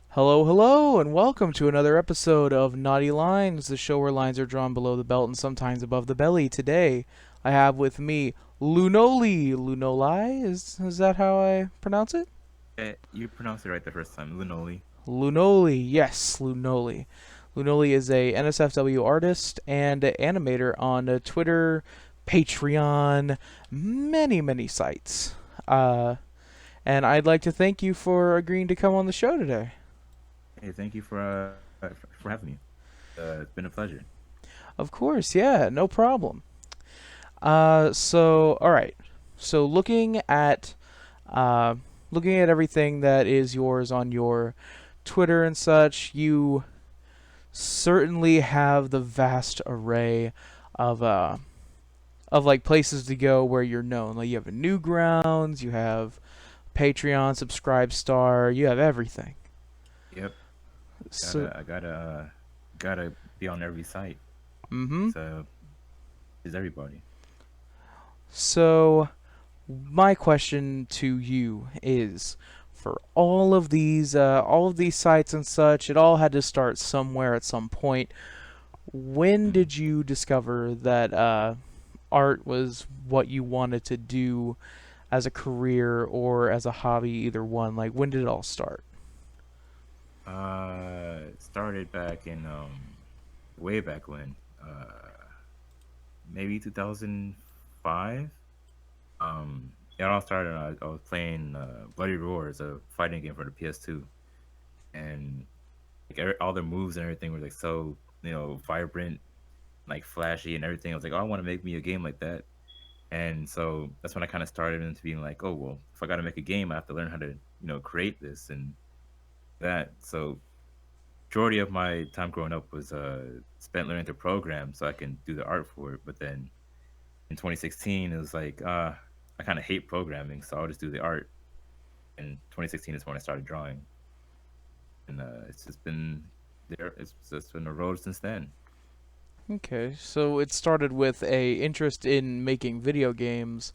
Hello, hello, and welcome to another episode of Naughty Lines, the show where lines are drawn below the belt and sometimes above the belly. Today, I have with me Lunoli. Lunoli? Is that how I pronounce it? You pronounced it right the first time, Lunoli. Lunoli, yes, Lunoli. Lunoli is a NSFW artist and animator on Twitter, Patreon, many sites. And I'd like to thank you for agreeing to come on the show today. Hey, thank you for having me. It's been a pleasure. Of course, yeah, no problem. All right. So uh, looking at everything that is yours on your Twitter and such, you certainly have the vast array of like places to go where you're known. Like you have a Newgrounds, you have Patreon, Subscribe Star, you have everything. Yep, So, I gotta be on every site. mm-hmm. So is everybody. So my question to you is, for all of these sites and such, it all had to start somewhere at some point. When Mhm. did you discover that art was what you wanted to do as a career or as a hobby, either one? Like, when did it all start? Started back in way back when, maybe 2005. It all started. I was playing Bloody Roars, a fighting game for the PS2, and like all the moves and everything were like so vibrant, like flashy and everything. I was like, oh, I want to make me a game like that. And so that's when I kind of started into being like, oh well, if I got to make a game, I have to learn how to create this and that. So majority of my time growing up was spent learning to program so I can do the art for it. But then in 2016, it was like I kind of hate programming, so I'll just do the art. And 2016 is when I started drawing, and it's just been there. It's just been a road since then. Okay, so it started with a interest in making video games,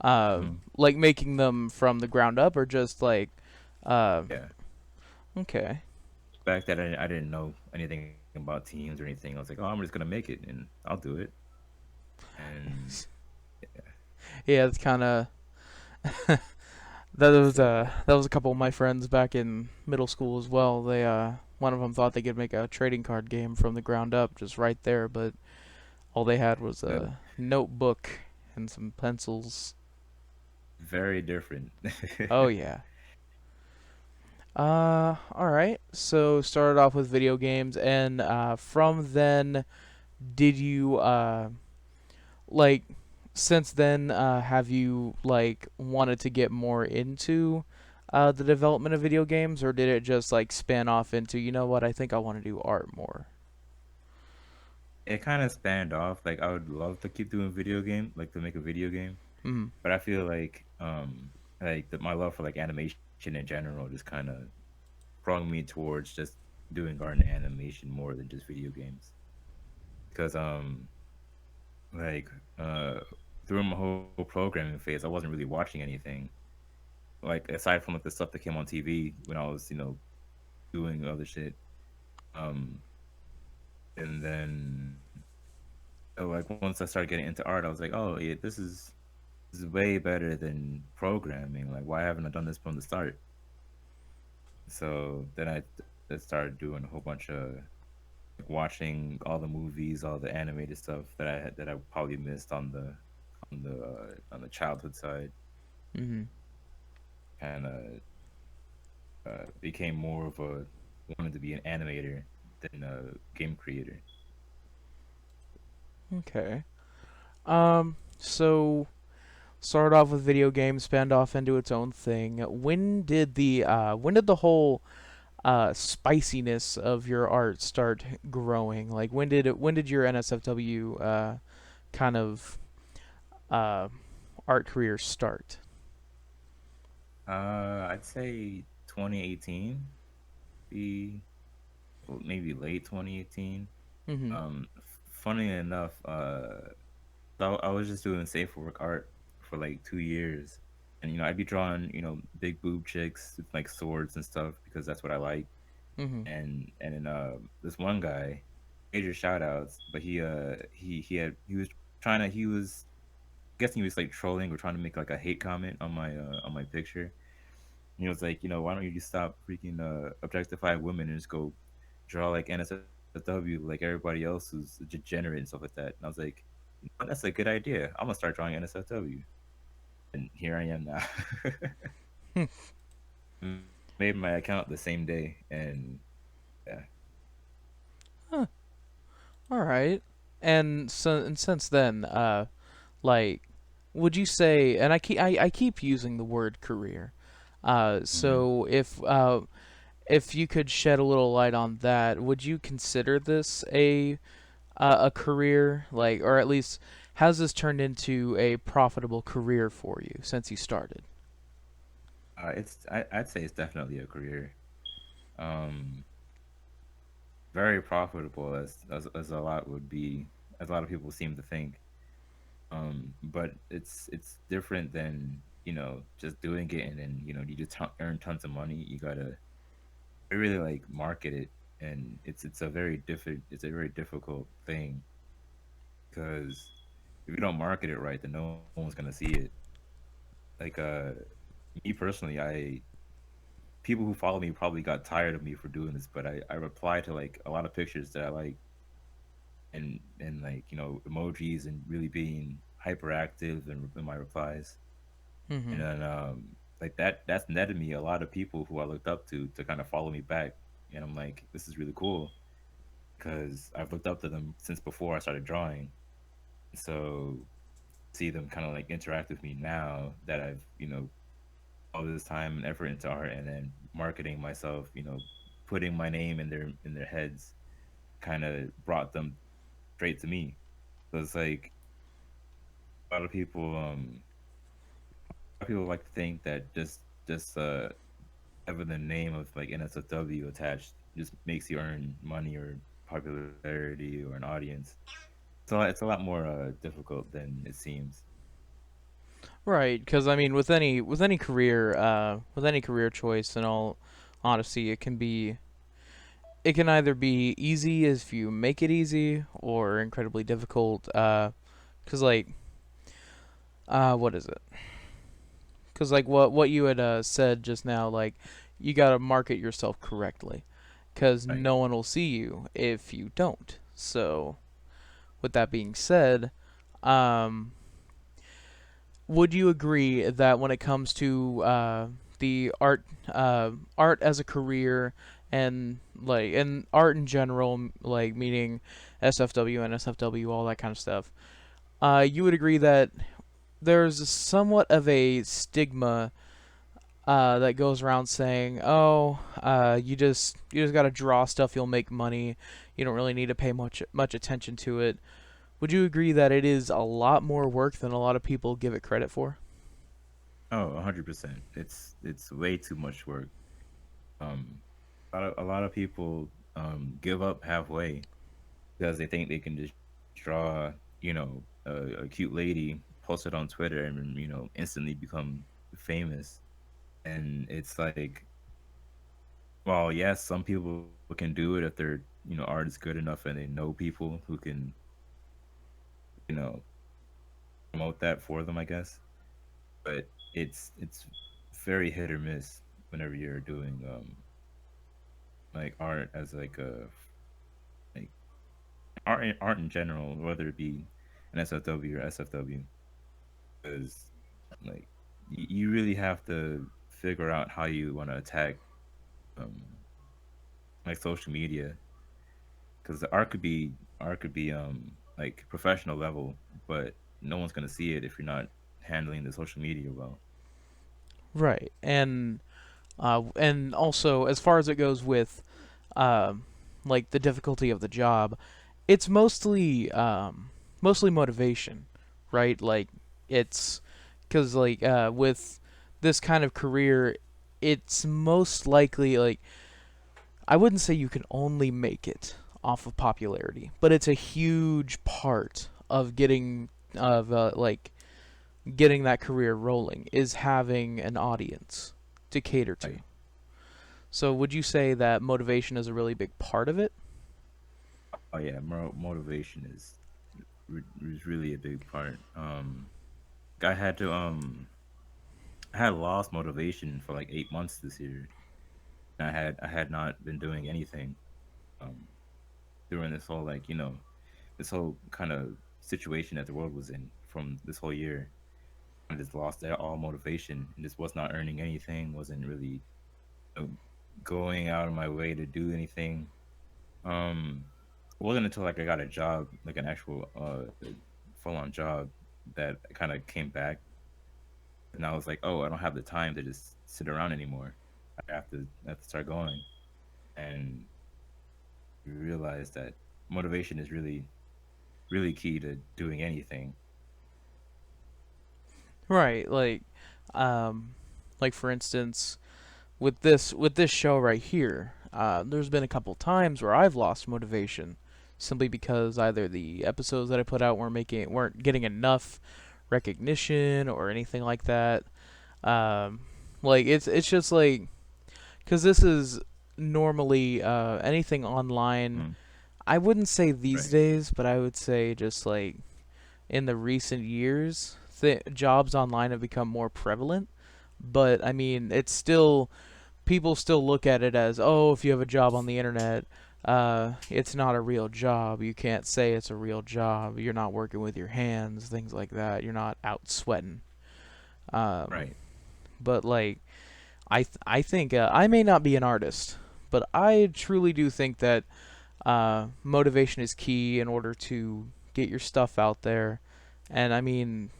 Hmm. like making them from the ground up, or just like, uh, Yeah. okay. Back then, I didn't know anything about teams or anything. I was like, oh, I'm just gonna make it and I'll do it. And Yeah, it's kind of it's that was a couple of my friends back in middle school as well. They one of them thought they could make a trading card game from the ground up, just right there, but all they had was uh, a notebook and some pencils. very different. Oh yeah. All right. So started off with video games, and from then, did you like since then have you like wanted to get more into the development of video games, or did it just like span off into, you know what, I think I want to do art more? It kind of spanned off. Like I would love to keep doing video game, like to make a video game, Mm. but I feel like that my love for like animation in general just kind of sprung me towards just doing art and animation more than just video games. Because like uh through my whole programming phase, I wasn't really watching anything like aside from like the stuff that came on TV when I was doing other shit. Um, and then like once I started getting into art, I was like, oh yeah, this is way better than programming. Like, why haven't I done this from the start? So then I started doing a whole bunch of like, watching all the movies, all the animated stuff that I probably missed on the childhood side. Mm-hmm. Kind of became more of a wanted to be an animator than a game creator. Okay. So started off with video games, spanned off into its own thing. When did the whole spiciness of your art start growing? Like when did your NSFW kind of uh, art career start? I'd say 2018, be maybe late 2018. Mm-hmm. Funny enough, So I was just doing safe work art for like 2 years, and I'd be drawing big boob chicks with like swords and stuff because that's what I like. Mm-hmm. And then this one guy, major shout outs, but he was trying to he was guessing he was like trolling or trying to make like a hate comment on my picture. And he was like, why don't you just stop freaking objectifying women and just go draw like NSFW like everybody else who's a degenerate and stuff like that. And I was like, that's a good idea. I'm gonna start drawing NSFW, and here I am now. Made my account the same day, and yeah. Huh. All right. And since then, like, would you say? And I keep using the word career. hmm So if you could shed a little light on that, would you consider this a career, like, or at least has this turned into a profitable career for you since you started? I'd say it's definitely a career. Um, very profitable as a lot would be, as a lot of people seem to think. But it's different than just doing it and then you just earn tons of money. You gotta really like market it, and it's a very difficult thing because if you don't market it right, then no one's gonna see it. Like me personally, I people who follow me probably got tired of me for doing this, but I reply to like a lot of pictures that I like, and like emojis and really being hyperactive in my replies, Mm-hmm. and then like that's netted me a lot of people who I looked up to kind of follow me back, and I'm like, this is really cool because I've looked up to them since before I started drawing. So see them kind of like interact with me now that I've all this time and effort into art, and then marketing myself, putting my name in their heads, kind of brought them straight to me. So it's like a lot of people, a lot of people like to think that just having the name of like NSFW attached just makes you earn money or popularity or an audience. So it's a lot more difficult than it seems. Right, because I mean, with any career choice, in all honesty, it can either be easy if you make it easy, or incredibly difficult. Because like, what is it? Because like what you had said just now, like you gotta market yourself correctly, because Right. no one will see you if you don't. So, with that being said, um, would you agree that when it comes to the art as a career, and art in general, like meaning SFW, NSFW, all that kind of stuff, you would agree that there's somewhat of a stigma that goes around saying, "Oh, you just gotta draw stuff, you'll make money. You don't really need to pay much attention to it." Would you agree that it is a lot more work than a lot of people give it credit for? Oh, 100%. It's way too much work. Um, a lot of people give up halfway because they think they can just draw, a cute lady, post it on Twitter, and instantly become famous. And it's like, well, yes, some people can do it if their art is good enough and they know people who can you know promote that for them, I guess. But it's very hit or miss whenever you're doing like art as like a like art in general, whether it be an SFW or SFW, because like you really have to figure out how you want to attack um like social media, because the art could be like professional level, but no one's gonna see it if you're not handling the social media well. Right, and also as far as it goes with like the difficulty of the job, it's mostly motivation, right? Like it's because like with this kind of career, it's most likely like I wouldn't say you can only make it off of popularity, but it's a huge part of getting like getting that career rolling is having an audience to cater to. Right. So would you say that motivation is a really big part of it? Oh yeah, motivation is really a big part. I had to I had lost motivation for like 8 months this year. I had not been doing anything um during this whole like this whole kind of situation that the world was in from this whole year. I just lost all motivation and just was not earning anything. Wasn't really you know, going out of my way to do anything. Um, it wasn't until like I got a job, like an actual full on job, that I kind of came back, and I was like, oh, I don't have the time to just sit around anymore. I have to start going, and realize that motivation is really key to doing anything. Right, um, like for instance, with this show right here, there's been a couple times where I've lost motivation simply because either the episodes that I put out weren't getting enough recognition or anything like that. Um, like it's just like because this is normally anything online. Mm, I wouldn't say these right, days, but I would say just like in the recent years, jobs online have become more prevalent. But I mean, it's still people still look at it as, oh, if you have a job on the internet, it's not a real job. You can't say it's a real job. You're not working with your hands, things like that. You're not out sweating. Um, right. but like, I think I may not be an artist, but I truly do think that motivation is key in order to get your stuff out there. And I mean,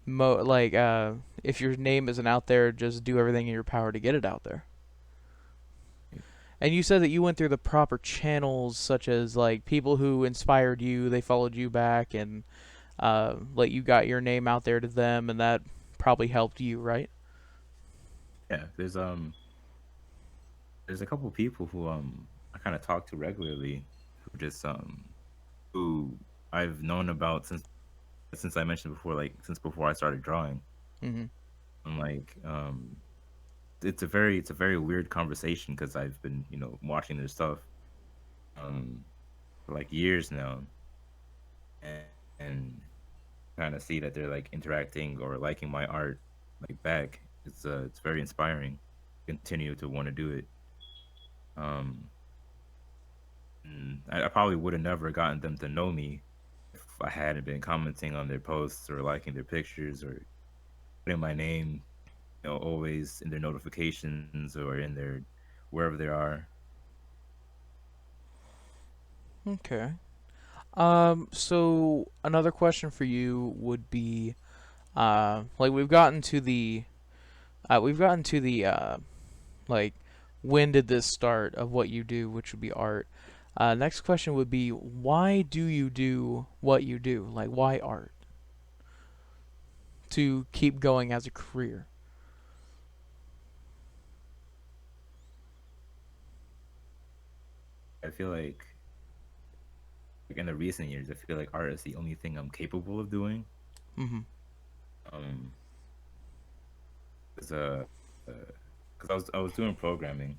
if your name isn't out there, just do everything in your power to get it out there. And you said that you went through the proper channels, such as like people who inspired you, they followed you back, and like you got your name out there to them, and that probably helped you, right? Yeah, there's a couple people who I kind of talk to regularly who just who I've known about since I mentioned before, like since before I started drawing. Mm-hmm. I'm like, it's a very weird conversation because I've been watching their stuff um for like years now, and, and kind of see that they're like interacting or liking my art like back. It's very inspiring. Continue to want to do it. Um, I probably would have never gotten them to know me if I hadn't been commenting on their posts or liking their pictures or putting my name, always in their notifications or in their wherever they are. Okay. So another question for you would be, like we've gotten to the like, when did this start of what you do, which would be art. Next question would be, why do you do what you do? Like, why art? To keep going as a career. I feel like in the recent years, I feel like art is the only thing I'm capable of doing. Mm-hmm. Um, because I was doing programming,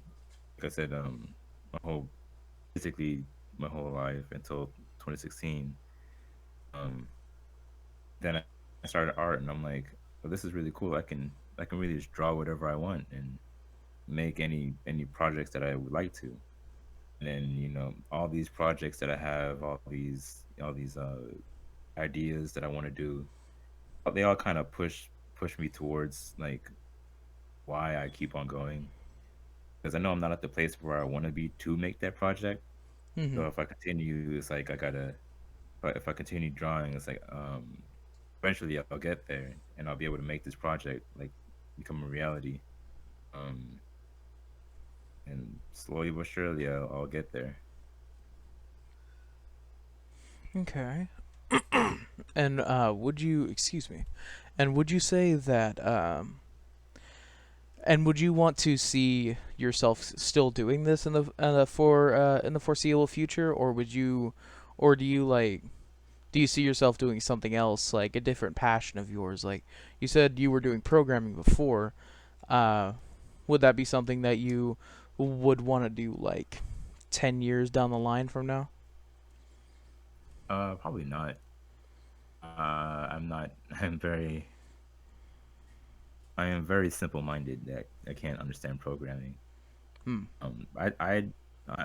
like I said, my whole basically my whole life until 2016. Um, then I started art, and I'm like, well, this is really cool. I can really just draw whatever I want and make any projects that I would like to. And then all these projects that I have, all these ideas that I want to do, they all kind of push me towards like why I keep on going, because I know I'm not at the place where I want to be to make that project. Mm-hmm. So if I continue, it's like I gotta. But if I continue drawing, it's like eventually I'll get there and I'll be able to make this project like become a reality. Um, and slowly but surely I'll get there. Okay. And would you, excuse me, and would you say that, and would you want to see yourself still doing this in the foreseeable future, or would you, or do you like do you see yourself doing something else, like a different passion of yours? Like you said you were doing programming before. Uh, would that be something that you would want to do like 10 years down the line from now? Probably not. I'm not. I am very simple-minded that I can't understand programming. Hmm. Um, I I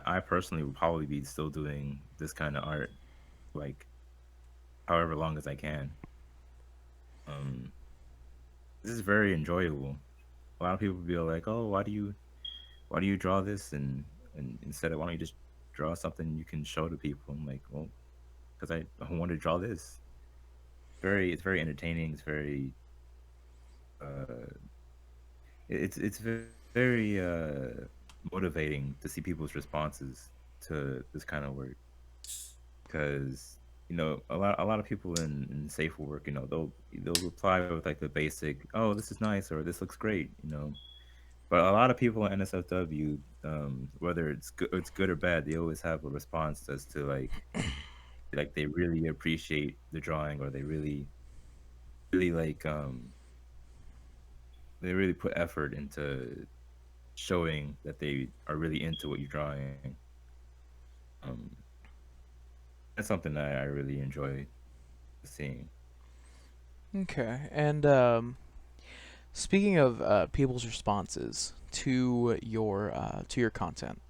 I personally would probably be still doing this kind of art like however long as I can. Um, this is very enjoyable. A lot of people be like, "Oh, why do you draw this?" And instead of why don't you just draw something you can show to people? I'm like, well, because I want to draw this. It's very entertaining. It's very uh it's very motivating to see people's responses to this kind of work because a lot of people in safe work, they'll reply with like the basic, oh, this is nice, or this looks great, but a lot of people in NSFW, whether it's good or bad, they always have a response as to like they really appreciate the drawing, or they really they really put effort into showing that they are really into what you're drawing. Um, that's something that I really enjoy seeing. Okay. And speaking of people's responses to your content,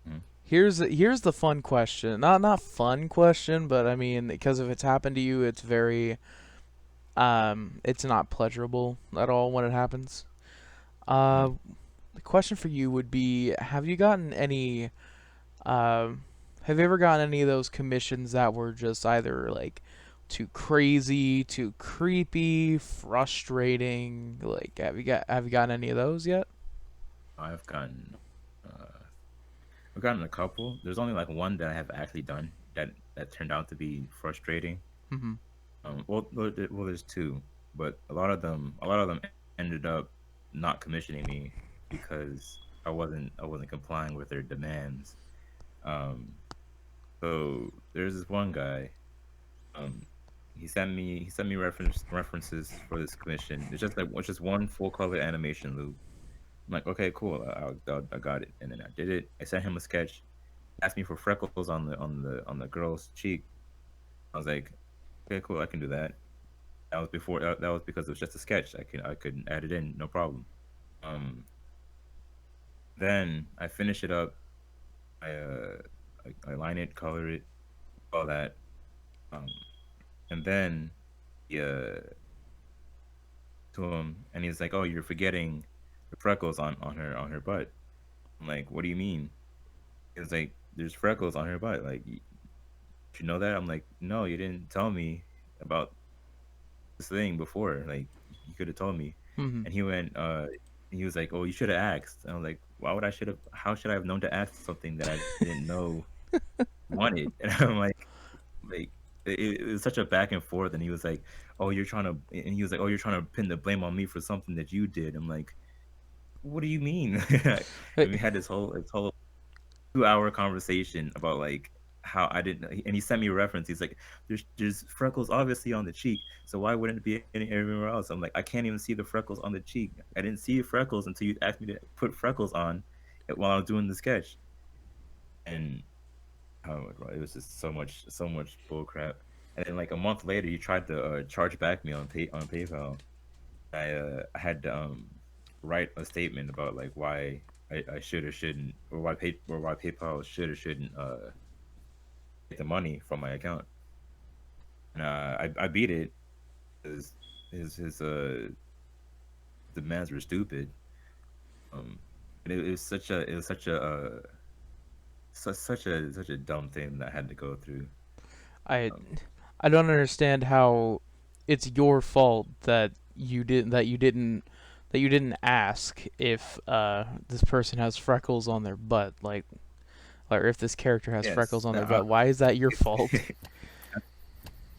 Mhm. here's the fun question. Not fun question, but I mean, because if it's happened to you, it's very it's not pleasurable at all when it happens. Mhm. Uh, the question for you would be: Have you gotten any? Um, have you ever gotten any of those commissions that were just either like too crazy, too creepy, frustrating? Like, have you gotten any of those yet? I've gotten uh, I've gotten a couple. There's only like one that I have actually done that turned out to be frustrating. Mm-hmm. There's two, but a lot of them ended up not commissioning me because I wasn't complying with their demands. Um, so there's this one guy. Um, he sent me references for this commission. It's just one full color animation loop. I'm like, okay, cool, I got it, and then I did it. I sent him a sketch. Asked me for freckles on the girl's cheek. I was like, okay, cool, I can do that. That was because it was just a sketch. I could add it in, no problem. Um, then I finish it up. I I line it, color it, all that. Um, and then yeah, to him, and he's like, "Oh, you're forgetting the freckles on her butt." I'm like, "What do you mean?" He was like, "There's freckles on her butt. Like, you know that?" I'm like, "No, you didn't tell me about this thing before. Like, you could have told me." Mm-hmm. And he was like, "Oh, you should have asked." And I was like, "Why would I should have? How should I have known to ask something that I didn't know wanted?" And I'm like it was such a back and forth. And he was like, "Oh, you're trying to," and he was like, "Oh, you're trying to pin the blame on me for something that you did." I'm like, what do you mean? And we had this whole 2 hour conversation about like how I didn't, and he sent me a reference. He's like, there's freckles obviously on the cheek, so why wouldn't it be anywhere else? I'm like, I can't even see the freckles on the cheek. I didn't see freckles until you asked me to put freckles on it while I was doing the sketch. And oh my god, it was just so much bull crap. And then like a month later, he tried to charge back me on PayPal. I had to write a statement about like why I should or shouldn't, or why PayPal should or shouldn't take the money from my account. And I beat it because his demands were stupid. Um, and it was such a such a dumb thing that I had to go through. I Um, I don't understand how it's your fault that you didn't ask if this person has freckles on their butt, like, or if this character has freckles yes, on their butt. Why is that your fault?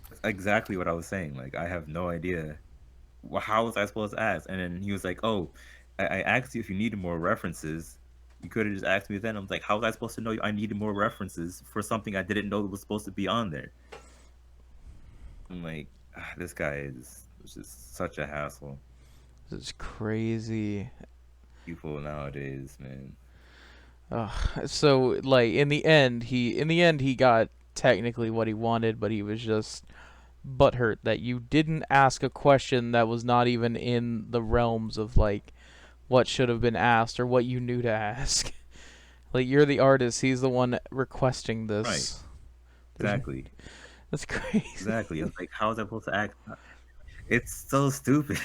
that's exactly what I was saying. Like I have no idea. Well, how was I supposed to ask? And then he was like, "Oh, I asked you if you needed more references. You could have just asked me then." I was like, "How was I supposed to know I needed more references for something I didn't know was supposed to be on there?" I'm like, this guy is just such a hassle. It's crazy. People nowadays, man. So like in the end he got technically what he wanted, but he was just butthurt that you didn't ask a question that was not even in the realms of like what should have been asked or what you knew to ask. Like you're the artist, he's the one requesting Right. this. There's Exactly. That's crazy. Exactly. I was like, how was I supposed to act? It's so stupid.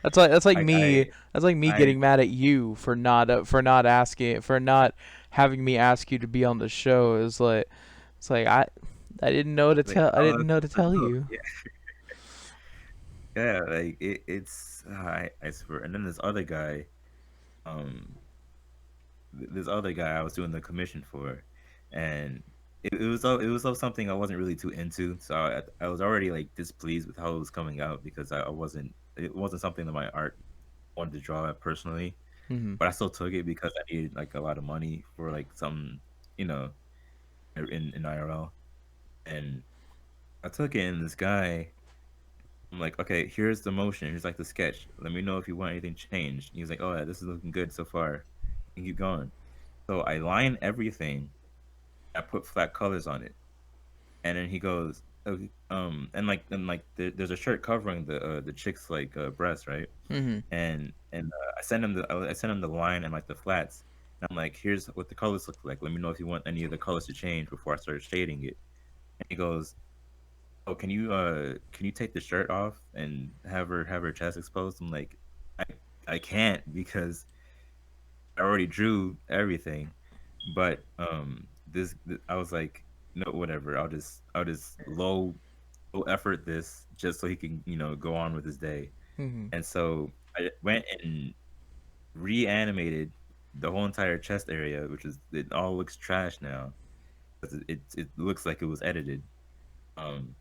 That's like I me. I That's like me I getting mad at you for not asking for not having me ask you to be on the show. It's like I didn't know to like tell I how was didn't I know to supposed to tell know? you. Yeah, yeah. Like it's I swear. And then um, this other guy I was doing the commission for, and it was of something I wasn't really too into. So I was already like displeased with how it was coming out because I wasn't it wasn't something that my art wanted to draw at personally. Hmm. But I still took it because I needed like a lot of money for like some you know in IRL, and I took it. And this guy, I'm like, okay, here's the motion. Here's like the sketch. Let me know if you want anything changed. And he was like, oh yeah, this is looking good so far. You can keep going. So I line everything. I put flat colors on it, and then he goes, okay, there's a shirt covering the chick's like breast, right? Hmm. And I sent him the line and like the flats. And I'm like, here's what the colors look like. Let me know if you want any of the colors to change before I start shading it. And he goes, oh, can you take the shirt off and have her chest exposed? I'm like, I I can't because I already drew everything. But I was like, no, whatever. I'll just low effort this just so he can go on with his day. Hmm. And so I went and reanimated the whole entire chest area, which is it all looks trash now because it looks like it was edited. Um,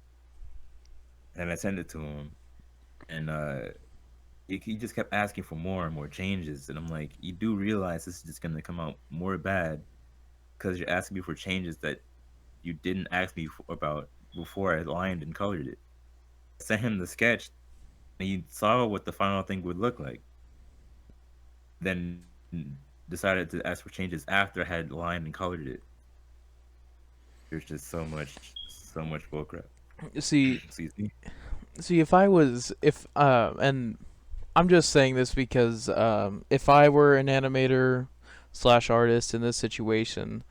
and I sent it to him, and he just kept asking for more and more changes, and I'm like, you do realize this is just gonna come out more bad because you're asking me for changes that you didn't ask me about before I lined and colored it. I sent him the sketch, and he saw what the final thing would look like. Then decided to ask for changes after I had lined and colored it. There's just so much bullcrap. See, Excuse me. if I was if and I'm just saying this because if I were an animator slash artist in this situation,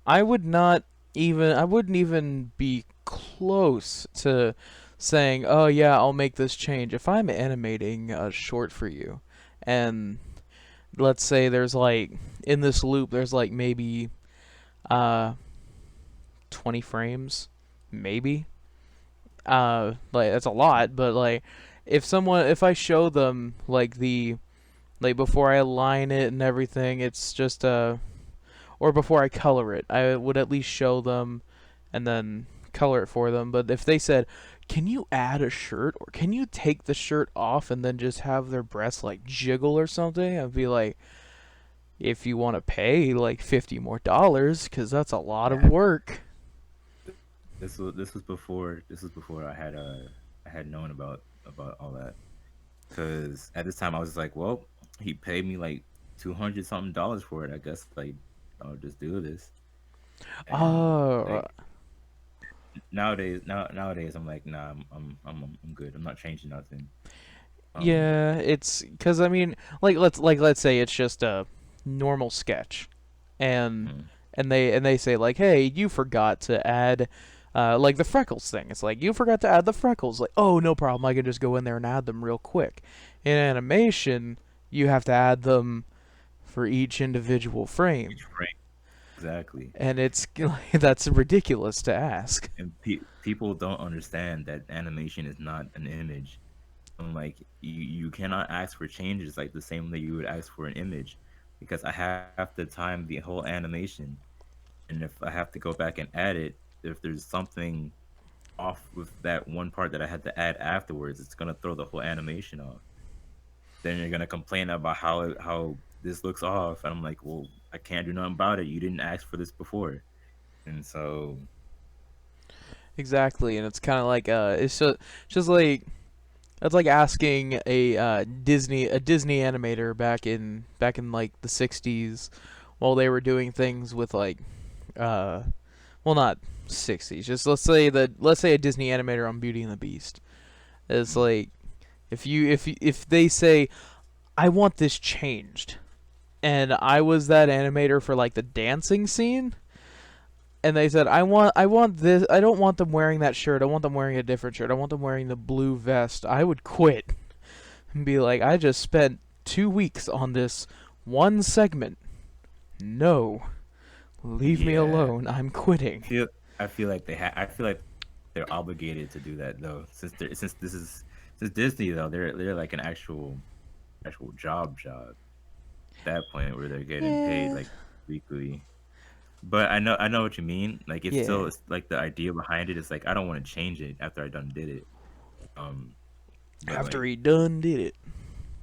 I wouldn't even be close to saying, "Oh yeah, I'll make this change." If I'm animating a short for you, and let's say there's like in this loop, there's like maybe uh 20 frames, maybe. Like that's a lot, but like if I show them like before I align it and everything, it's just or before I color it, I would at least show them and then color it for them. But if they said, "Can you add a shirt or can you take the shirt off and then just have their breasts like jiggle or something?" I'd be like, "If you want to pay like $50 more, because that's a lot of Yeah, work." this was before I had known about all that. Because at this time I was just like, well, he paid me like 200 something dollars for it. I guess like I'll just do this. And Oh, like nowadays I'm like, nah, I'm good. I'm not changing nothing. Um, yeah, it's because I mean, let's say it's just a normal sketch, and mhm. they say like, hey, you forgot to add, like the freckles thing. It's like you forgot to add the freckles. Like, oh, no problem. I can just go in there and add them real quick. In animation, you have to add them for each individual frame, Each frame exactly. and it's that's ridiculous to ask. And people don't understand that animation is not an image. I'm like, you cannot ask for changes like the same way you would ask for an image, because I have to time the whole animation, and if I have to go back and add it, if there's something off with that one part that I had to add afterwards, it's gonna throw the whole animation off. Then you're gonna complain about how this looks off, and I'm like, well, I can't do nothing about it. You didn't ask for this before, and so exactly, and it's kind of like it's just like it's like asking a Disney animator back in like the '60s, while they were doing things with like uh well, not '60s, just let's say a Disney animator on Beauty and the Beast. It's Mm. like if they say I want this changed, and I was that animator for like the dancing scene, and they said I want this, I don't want them wearing that shirt, I want them wearing a different shirt, I want them wearing the blue vest, I would quit and be like, I just spent 2 weeks on this one segment. No, leave me Yeah, alone. I'm quitting. feel I feel like I feel like they're obligated to do that though, since this is since Disney though, they're like an actual job at that point where they're getting paid Yeah, like weekly. But I know what you mean. Like it's still yeah. it's like the idea behind it is like I don't want to change it after I done did it. Um, but After like he done did it.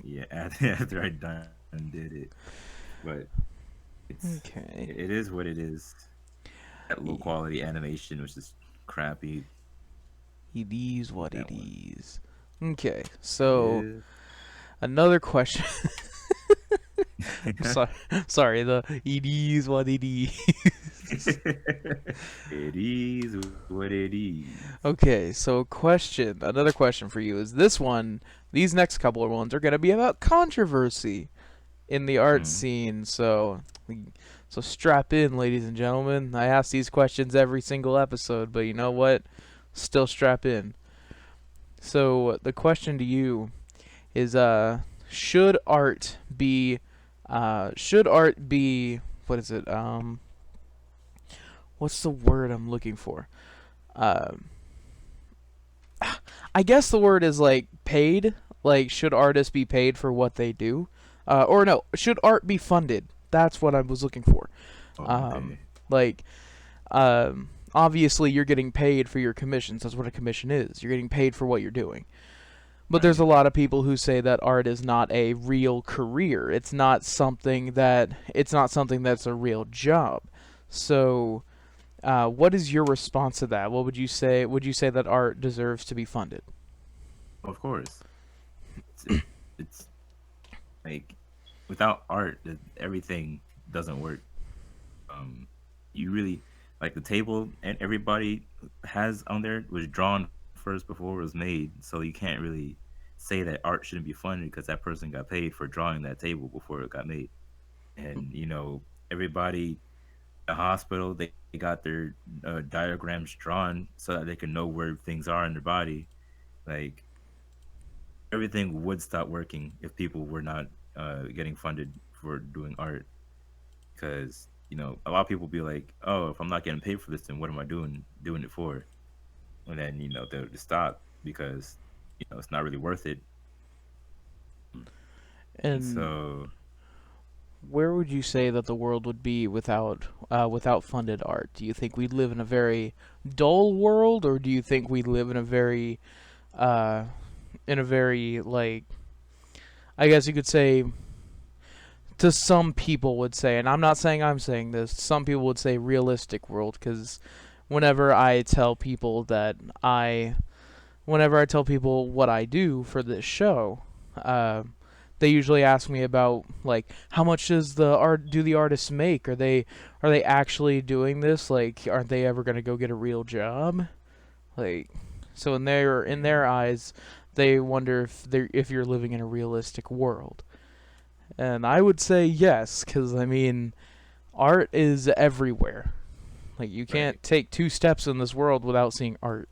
yeah, after I done did it. But Okay. it is what it is. That low quality animation was just crappy. It is what it That one. is. Okay, It so is. another question. sorry, sorry. The it is what it is. It is what it is. Okay, so question. Another question for you is this one. These next couple of ones are gonna be about controversy in the art Mm. scene. So strap in, ladies and gentlemen. I ask these questions every single episode, but you know what? Still strap in. So the question to you is should art be what is it? What's the word I'm looking for? Um I guess the word is like paid. Like, should artists be paid for what they do? Or no, should art be funded? That's what I was looking for. Oh, Um, okay. like, obviously, you're getting paid for your commissions. That's what a commission is. You're getting paid for what you're doing. But there's a Right. lot of people who say that art is not a real career. It's not something that's a real job. So, what is your response to that? What would you say? Would you say that art deserves to be funded? Of course. It's like without art, everything doesn't work. Um, you really like the table and everybody has on there was drawn first before it was made, so you can't really say that art shouldn't be funded because that person got paid for drawing that table before it got made. And everybody, the hospital, they got their diagrams drawn so that they can know where things are in their body. Like everything would stop working if people were not getting funded for doing art because a lot of people be like, oh, if I'm not getting paid for this, then what am I doing it for? And then they'll just stop because it's not really worth it. And And so where would you say that the world would be without funded art? Do you think we live in a very dull world, or do you think we live uh, in a very like, I guess you could say, to some people would say, and I'm not saying I'm saying this, some people would say realistic world, because whenever I tell people that I whenever I tell people what I do for this show, uh, they usually ask me about like how much do the artists make? Are they actually doing this? Like, aren't they ever gonna go get a real job? Like, so in their eyes, they wonder if you're living in a realistic world. And I would say yes, because I mean, art is everywhere. Like, you right, can't take 2 steps in this world without seeing art.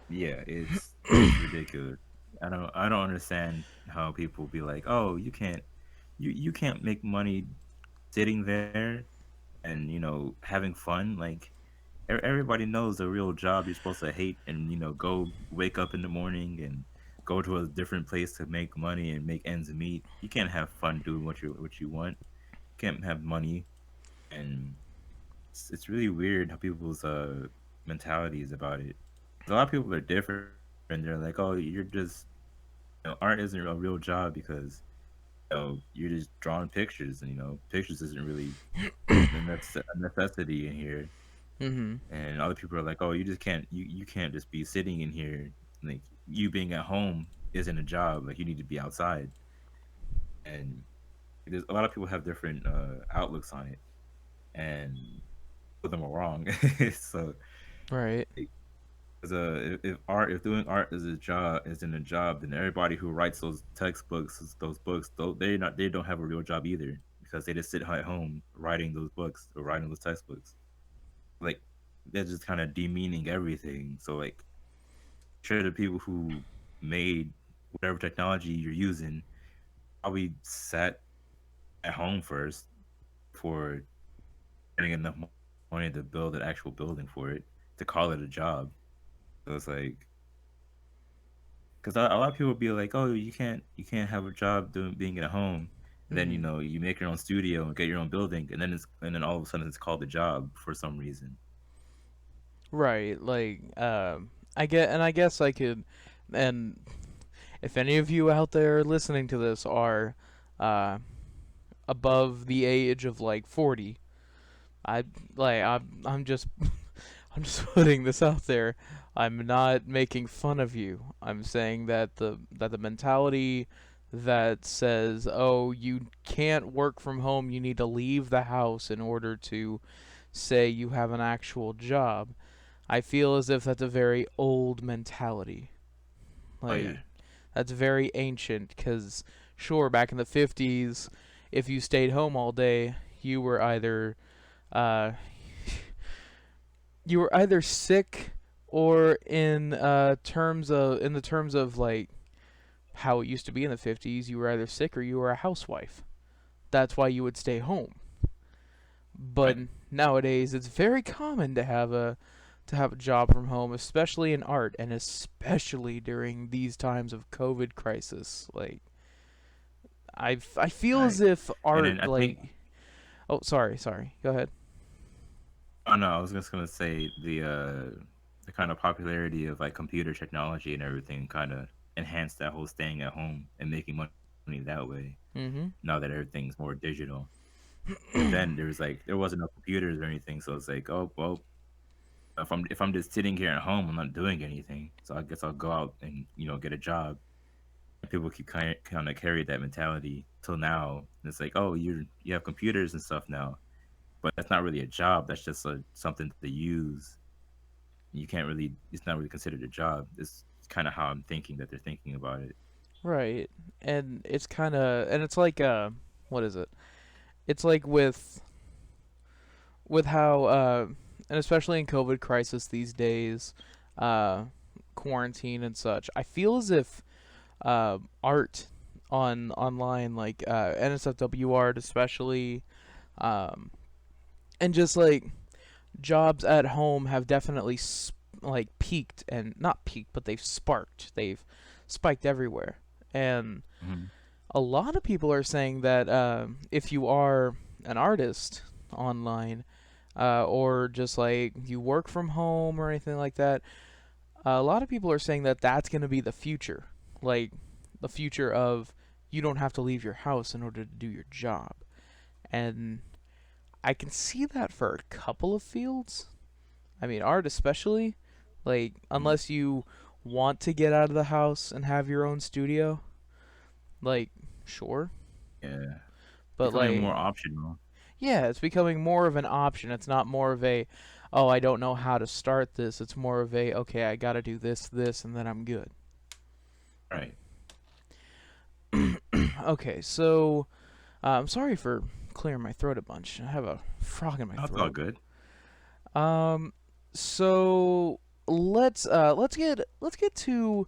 yeah, it's ridiculous. I don't understand how people be like, oh, you can't make money sitting there and having fun. Like everybody knows the real job you're supposed to hate and go wake up in the morning and go to a different place to make money and make ends meet. You can't have fun doing what you want. You can't have money, and it's really weird how people's mentality is about it. A lot of people are different, and they're like, oh, you're just art isn't a real job because you're just drawing pictures, and pictures isn't really a necessity in here. Mhm. And other people are like, "Oh, you just can't you can't just be sitting in here. Like you being at home isn't a job. Like you need to be outside." And there's a lot of people have different outlooks on it, and some of them are wrong. So, Right. because if doing art is a job isn't a job, then everybody who writes those textbooks, those books, they don't have a real job either because they just sit at home writing those books or writing those textbooks. Like they're just kind of demeaning everything. So like, sure, the people who made whatever technology you're using probably sat at home first before earning enough money to build an actual building for it to call it a job. So it's like, because a lot of people be like, "Oh, you can't have a job doing being at home." And then Mhm. you make your own studio and get your own building, and then all of a sudden it's called a job for some reason. Right. Like, I guess I could, and if any of you out there listening to this are, uh, above the age of like 40, I I'm just I'm just putting this out there. I'm not making fun of you. I'm saying that the mentality that says, "Oh, you can't work from home. You need to leave the house in order to say you have an actual job." I feel as if that's a very old mentality. Oh yeah, Like, that's very ancient cuz sure, back in the 50s, if you stayed home all day, uh you were either sick or in the terms of like how it used to be in the 50s, you were either sick or you were a housewife. That's why you would stay home. But right. nowadays it's very common to have a job from home, especially in art and especially during these times of COVID crisis. Like I feel as Right. if And then art I think, like oh sorry. Go ahead. oh no, I was just gonna say the kind of popularity of like computer technology and everything kind of enhanced that whole staying at home and making money that way. Mhm. Now that everything's more digital, but then there wasn't no computers or anything, so it's like, oh well, if I'm just sitting here at home, I'm not doing anything, so I guess I'll go out and get a job. And people keep kind of carry that mentality till now. And it's like, oh, you have computers and stuff now, but that's not really a job. That's just something to use. You can't really. It's not really considered a job. It's kind of how I'm thinking that they're thinking about it. Right. And it's kind of and it's like what is it? It's like with how and especially in COVID crisis these days, uh quarantine and such. I feel as if art on online like NSFW art especially um and just like jobs at home have definitely like peaked and not peaked but they've sparked. They've spiked everywhere. And Mhm. a lot of people are saying that if you are an artist online or just like you work from home or anything like that, a lot of people are saying that that's going to be the future. Like the future of you don't have to leave your house in order to do your job. And I can see that for a couple of fields. I mean, art especially. Like, Mhm. unless you want to get out of the house and have your own studio, like, sure. Yeah, But, becoming like, more optional. yeah, it's becoming more of an option. It's not more of a, oh, I don't know how to start this. It's more of a, okay, I gotta do this, and then I'm good. Right. Okay, so I'm sorry for clearing my throat a bunch. I have a frog in my That's all throat. good. Um, so let's get to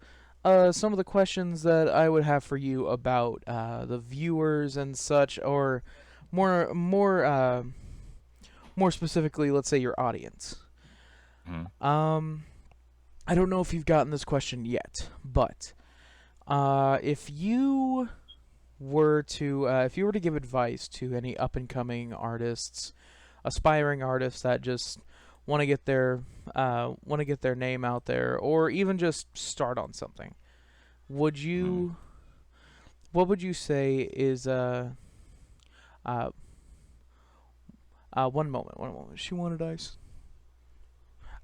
some of the questions that I would have for you about the viewers and such, or more more uh, more specifically, let's say your audience. Mhm. Um, I don't know if you've gotten this question yet, but if you if you were to give advice to any up and coming artists, aspiring artists that just want to get their name out there, or even just start on something, would Mhm. you what would you say is uh one moment, she wanted ice.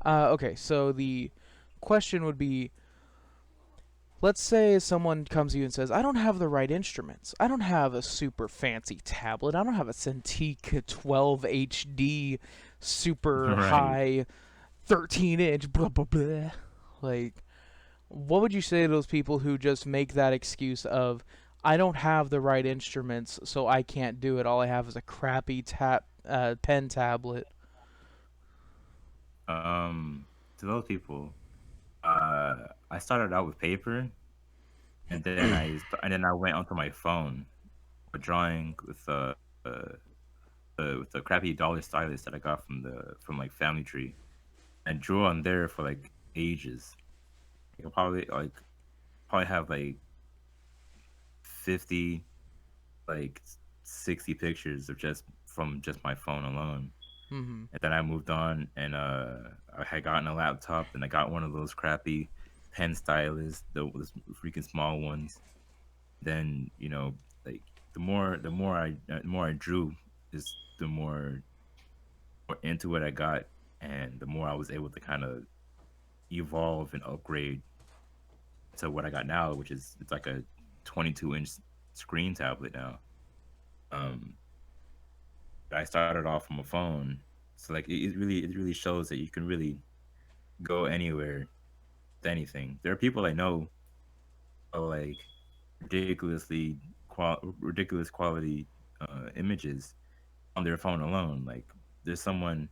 Okay, so the question would be, let's say someone comes to you and says, I don't have the right instruments. I don't have a super fancy tablet. I don't have a Cintiq 12 HD super Right. high 13-inch blah blah blah. Like, what would you say to those people who just make that excuse of, I don't have the right instruments, so I can't do it. All I have is a crappy pen tablet. To those people, I started out with paper, and then I went onto my phone, drawing uh, with the crappy dollar stylus that I got from like Family Tree, and drew on there for like ages. I'll probably have like 50, like 60 pictures of just my phone alone. Mm-hmm. And then I moved on, and I had gotten a laptop, and I got one of those crappy pen stylus, those freaking small ones. Then like the more I drew, is the more into it I got, and the more I was able to kind of evolve and upgrade to what I got now, which is it's like a 22-inch screen tablet now. Um, I started off from a phone, so like it really shows that you can really go anywhere with anything. There are people I know who are like ridiculous quality images on their phone alone. Like there's someone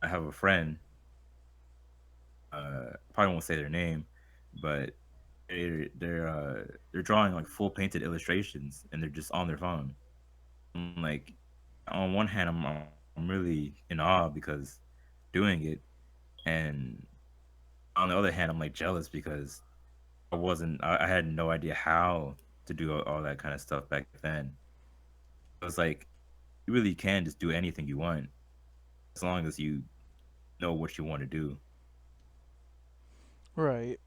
I have a friend, probably won't say their name, but they're drawing like full painted illustrations and they're just on their phone. Like on one hand, I'm really in awe because doing it, and on the other hand, I'm like jealous because I had no idea how to do all that kind of stuff back then. It was like you really can just do anything you want as long as you know what you want to do. Right.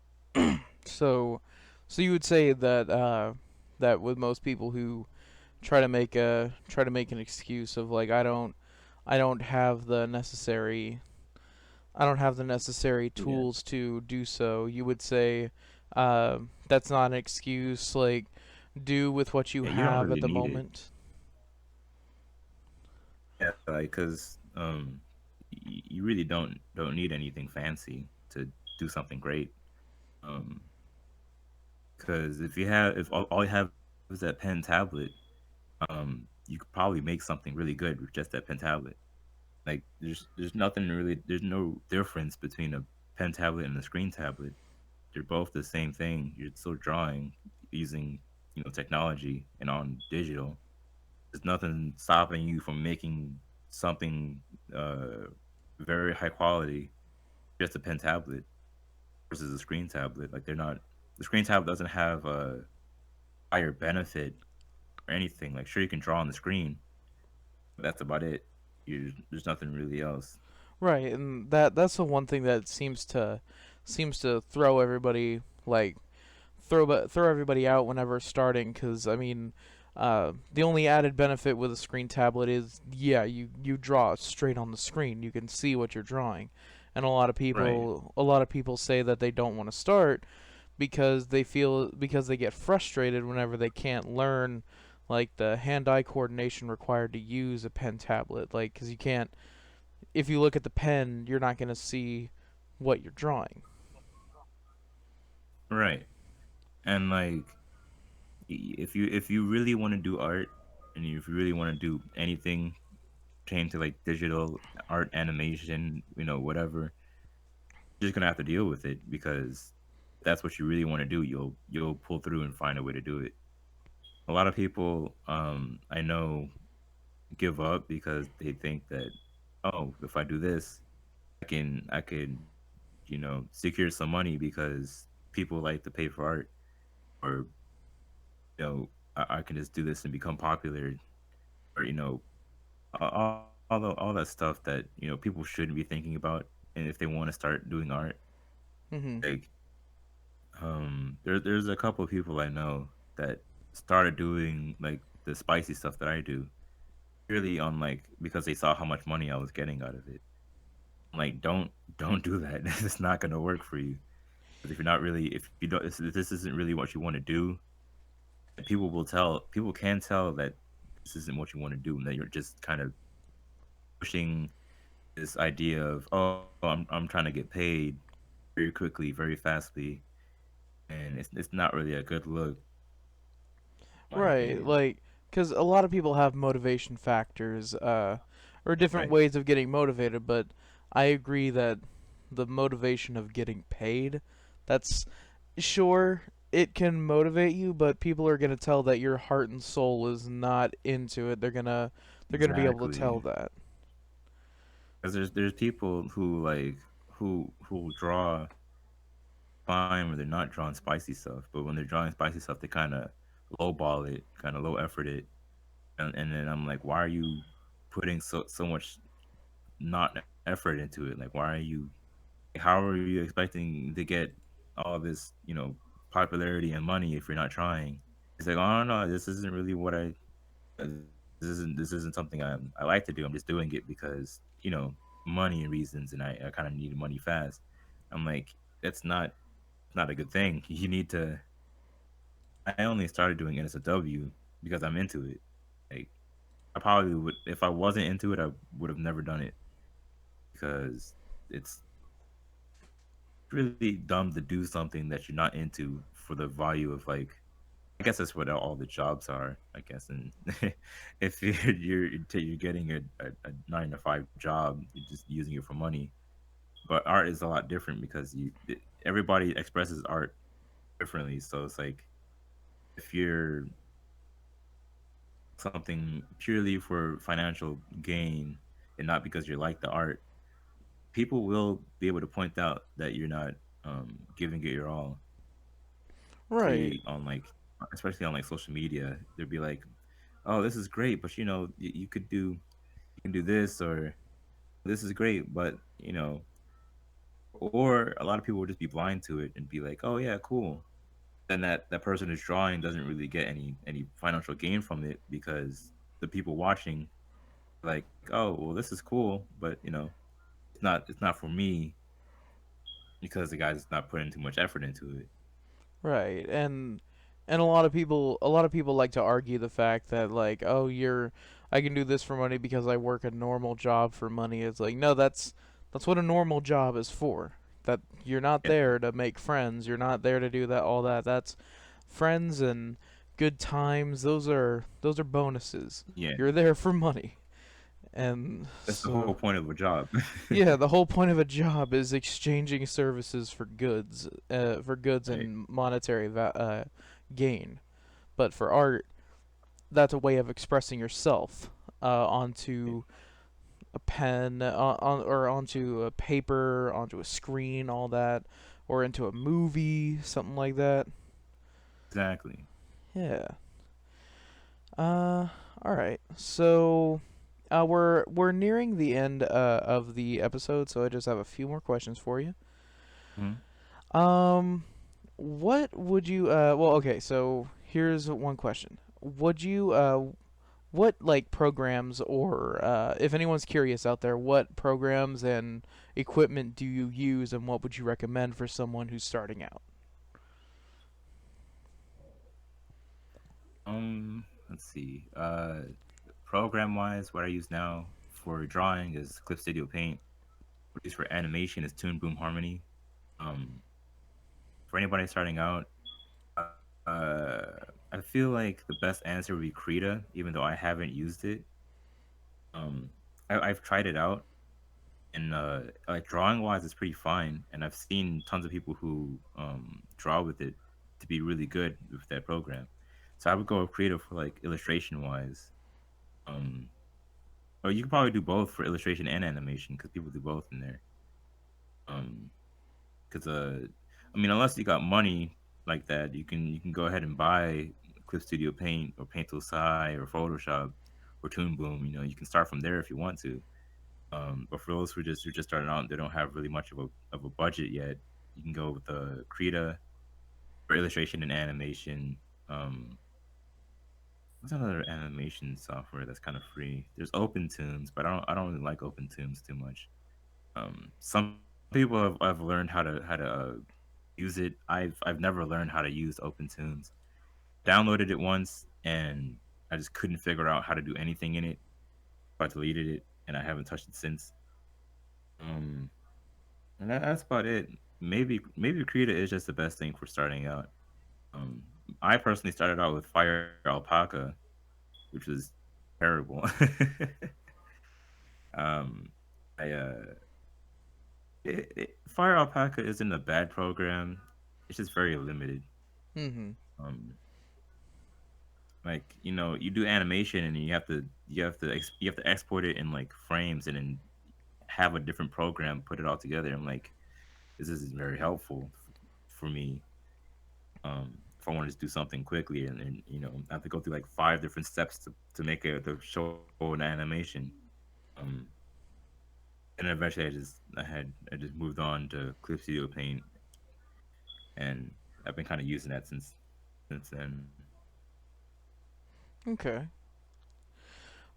So, so you would say that that with most people who try to make an excuse of like, I don't have the necessary I don't have the necessary Yeah, tools to do so. You would say that's not an excuse. Like, do with what you yeah, you don't have at really the need it. moment. Yeah, like because you really don't need anything fancy to do something great. Um, because if all you have is that pen tablet, you could probably make something really good with just that pen tablet. Like there's nothing really there's no difference between a pen tablet and a screen tablet. They're both the same thing. You're still drawing using technology and on digital. There's nothing stopping you from making something uh very high quality just a pen tablet versus a screen tablet. Like they're not the screen tablet doesn't have a higher benefit or anything. Like sure you can draw on the screen, but that's about it. There's nothing really else. Right, and that's the one thing that seems to throw everybody like throw everybody out whenever starting. Because I mean, the only added benefit with a screen tablet is, yeah, you draw straight on the screen. You can see what you're drawing, and Right. a lot of people say that they don't want to start because because they get frustrated whenever they can't learn like the hand-eye coordination required to use a pen tablet. Like, because you can't, if you look at the pen, you're not going to see what you're drawing. Right. And like if you really want to do art and if you really want to do anything pertaining to like digital art animation, whatever, you're just gonna have to deal with it because that's what you really want to do. You'll pull through and find a way to do it. A lot of people I know give up because they think that, oh, if I do this, I can secure some money because people like to pay for art, or I can just do this and become popular, or all that stuff that people shouldn't be thinking about, and if they want to start doing art, Mhm. like there's a couple of people I know that started doing like the spicy stuff that I do purely on like because they saw how much money I was getting out of it. Like, don't do that. It's not gonna work for you. Because if you're not really, if you don't, if this isn't really what you want to do, people will tell. People can tell that this isn't what you want to do, and that you're just kind of pushing this idea of, oh, I'm trying to get paid very quickly, very fastly, and it's not really a good look, in my Right, opinion. like, because a lot of people have motivation factors, or different Right. ways of getting motivated, but I agree that the motivation of getting paid, that's sure it can motivate you, but people are gonna tell that your heart and soul is not into it. They're gonna be able to tell Exactly. that. Because there's people who like who will draw fine when they're not drawing spicy stuff, but when they're drawing spicy stuff, they kind of lowball it, kind of low effort it, and then I'm like, why are you putting so much not effort into it? Like, why are you? How are you expecting to get all this, popularity and money if you're not trying? It's like, oh no, this isn't really what uh, this isn't something I like to do. I'm just doing it because money and reasons, and I kind of need money fast. I'm like, that's not a good thing. You need to. I only started doing NSFW because I'm into it. Like, I probably would, if I wasn't into it, I would have never done it because it's really dumb to do something that you're not into for the value of, like, I guess that's what all the jobs are. I guess, and if you're getting a 9 to 5 job, you're just using it for money. But art is a lot different because everybody expresses art differently. So it's like if you're something purely for financial gain and not because you like the art, people will be able to point out that you're not giving it your all. Right, See on like, especially on like social media, they'd be like, "Oh, this is great, but you could you can do this, or this is great, but or a lot of people would just be blind to it and be like, "Oh yeah, cool." Then that person who's drawing doesn't really get any financial gain from it because the people watching like, oh well, this is cool, but it's not for me because the guy's not putting too much effort into it. right, and a lot of people like to argue the fact that like, oh, I can do this for money because I work a normal job for money. It's like, no, that's what a normal job is for. That you're not Yeah, there to make friends. You're not there to do that all that. That's friends and good times. Those are bonuses. yeah, You're there for money. And that's the so whole point of a job. yeah, the whole point of a job is exchanging services for goods Right, and monetary gain. But for art, that's a way of expressing yourself yeah, onto a pen, or onto a paper, onto a screen, all that, or into a movie, something like that. exactly. Yeah. All right. So, we're nearing the end of the episode, so I just have a few more questions for you. Mhm. Um, what would you well, okay, so here's one question. Would you what like programs, or if anyone's curious out there, what programs and equipment do you use, and what would you recommend for someone who's starting out? Let's see. Program wise, what I use now for drawing is Clip Studio Paint. What I use for animation is Toon Boom Harmony. Um, for anybody starting out, uh, I feel like the best answer would be Krita, even though I haven't used it. Um, I've tried it out, and like drawing wise, it's pretty fine. And I've seen tons of people who draw with it to be really good with that program. So I would go with Krita for like illustration wise. Um, or you could probably do both for illustration and animation because people do both in there. Um, because I mean, unless you got money like that, you can go ahead and buy Clip Studio Paint or Paint Tool Sai or Photoshop or Toon Boom. You can start from there if you want to. But for those who just starting out, they don't have really much of a budget yet. You can go with the Krita for illustration and animation. Um, what's another animation software that's kind of free? There's OpenTunes, but I don't really like OpenTunes too much. Some people have learned how to use it. I've never learned how to use Open Tunes. Downloaded it once and I just couldn't figure out how to do anything in it. I deleted it and I haven't touched it since. Um, and that's about it. Maybe Krita is just the best thing for starting out. Um, I personally started out with Fire Alpaca, which was terrible. um, I Fire Alpaca isn't a bad program. It's just very limited. Mm-hmm. Um, like you do animation and you have to export it in like frames and then have a different program put it all together. I'm like, this isn't very helpful for me. If I want to just do something quickly and then I have to go through like five different steps to make it to show an animation. Um, and then eventually I just moved on to Clip Studio Paint, and I've been kind of using that since then. Okay.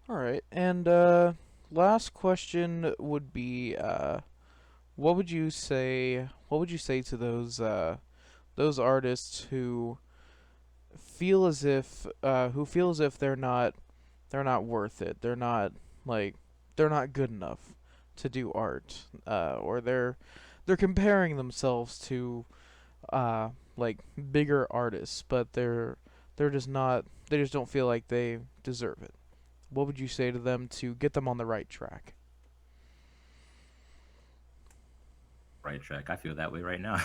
All right. And last question would be, what would you say to those artists who feel as if they're not worth it. Like they're not good enough to do art, or they're comparing themselves to like bigger artists, but they're just not. They just don't feel like they deserve it. What would you say to them to get them on the right track? Right track. I feel that way right now.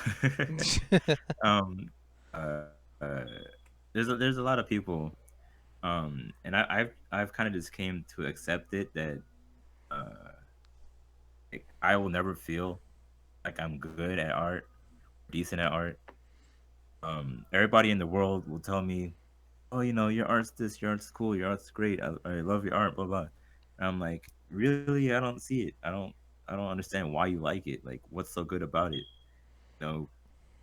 um, uh, there's a lot of people, and I've kind of just came to accept it that uh, I will never feel like I'm good at art, decent at art. Everybody in the world will tell me, "Oh, your art's this, your art's cool, your art's great. I love your art, blah blah." And I'm like, really? I don't see it. I don't understand why you like it. Like, what's so good about it? You know,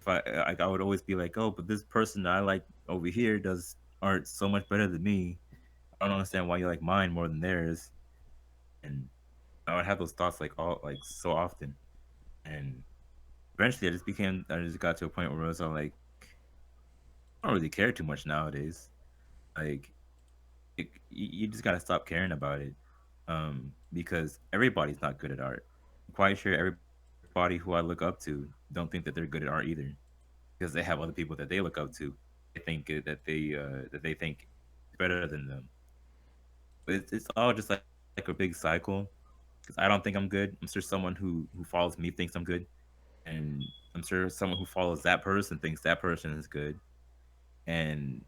if I would always be like, oh, but this person that I like over here does art so much better than me. I don't understand why you like mine more than theirs. And I would have those thoughts like so often. And eventually, I just got to a point where I was all like, I don't really care too much nowadays. Like, you just gotta stop caring about it, because everybody's not good at art. I'm quite sure everybody who I look up to don't think that they're good at art either, because they have other people that they look up to. They think that they think better than them. But it's all just like a big cycle. Because I don't think I'm good. I'm sure someone who follows me thinks I'm good, and I'm sure someone who follows that person thinks that person is good. And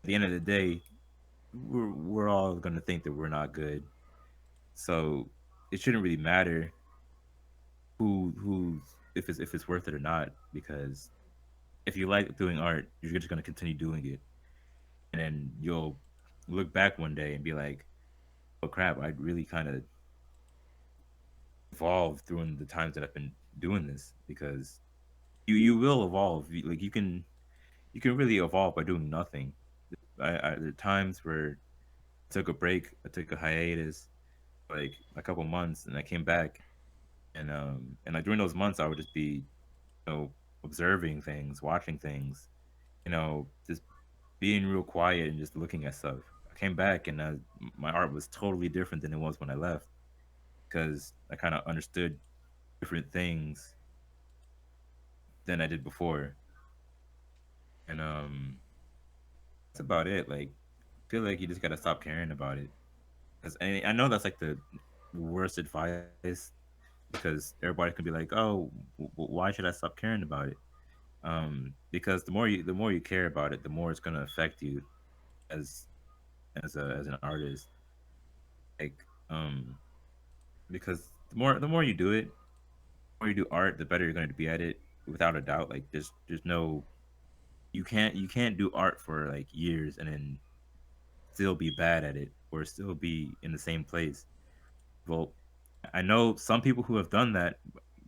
at the end of the day, we're all gonna think that we're not good. So it shouldn't really matter who's if it's worth it or not, because if you like doing art, you're just gonna continue doing it, and then you'll look back one day and be like, "Oh crap, I really kind of evolved during the times that I've been doing this." Because you will evolve. Like you can really evolve by doing nothing. There are times where I took a break, I took a hiatus, like a couple months, and I came back, and like during those months, I would just be observing things, watching things, just being real quiet and just looking at stuff. I came back and my art was totally different than it was when I left, because I kind of understood different things than I did before. And that's about it. Like, I feel like you just gotta stop caring about it. Cause I know that's like the worst advice, because everybody can be like, "Oh, why should I stop caring about it?" Because the more you care about it, the more it's gonna affect you as as an artist. Like, because the more you do it, the more you do art, the better you're going to be at it, without a doubt. Like, there's no you can't do art for like years and then still be bad at it or still be in the same place. Well, I know some people who have done that,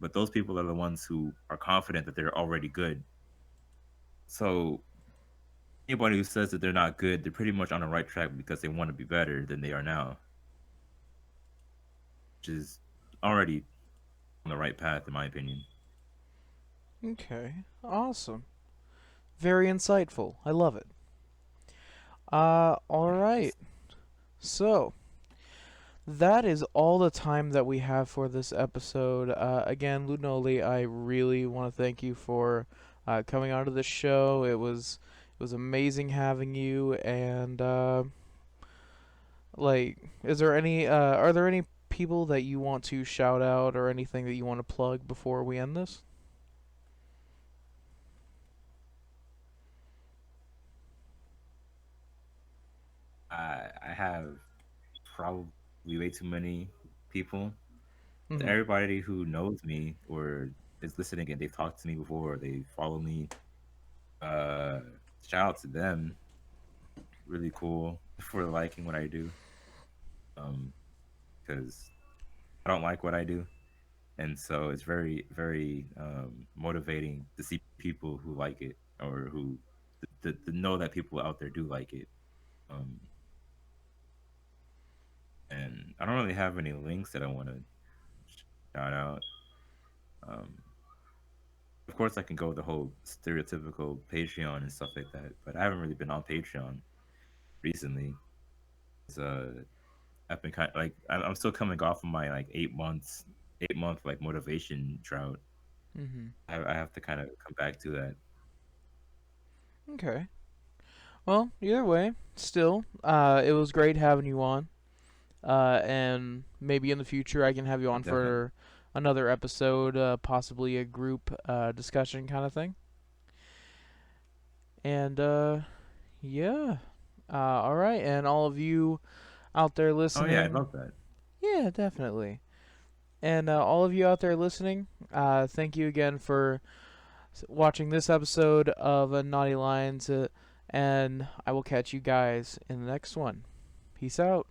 but those people are the ones who are confident that they're already good. So anybody who says that they're not good, they're pretty much on the right track because they want to be better than they are now, which is already on the right path, in my opinion. Okay. Awesome. Very insightful. I love it. All right. So, that is all the time that we have for this episode. Again, Lunoli, I really want to thank you for coming onto the show. It was amazing having you. And is there any are there any people that you want to shout out or anything that you want to plug before we end this? I have probably way too many people. Mm-hmm. Everybody who knows me or is listening and they've talked to me before, or they follow me. Uh, Shout out to them. Really cool for liking what I do. Um, because I don't like what I do, and so it's very, very motivating to see people who like it or who to know that people out there do like it. Um, and I don't really have any links that I want to shout out. Um, of course, I can go the whole stereotypical Patreon and stuff like that, but I haven't really been on Patreon recently. It's, I've been kind of like I'm still coming off of my like 8 months, 8 month like motivation drought. Mm-hmm. I have to kind of come back to that. Okay. Well, either way, still, it was great having you on. And maybe in the future I can have you on Definitely. for another episode, possibly a group discussion kind of thing. And yeah, all right, and all of you out there Oh yeah, I listening, love that. yeah, definitely. And all of you out there listening, thank you again for watching this episode of Naughty Lines, and I will catch you guys in the next one. Peace out.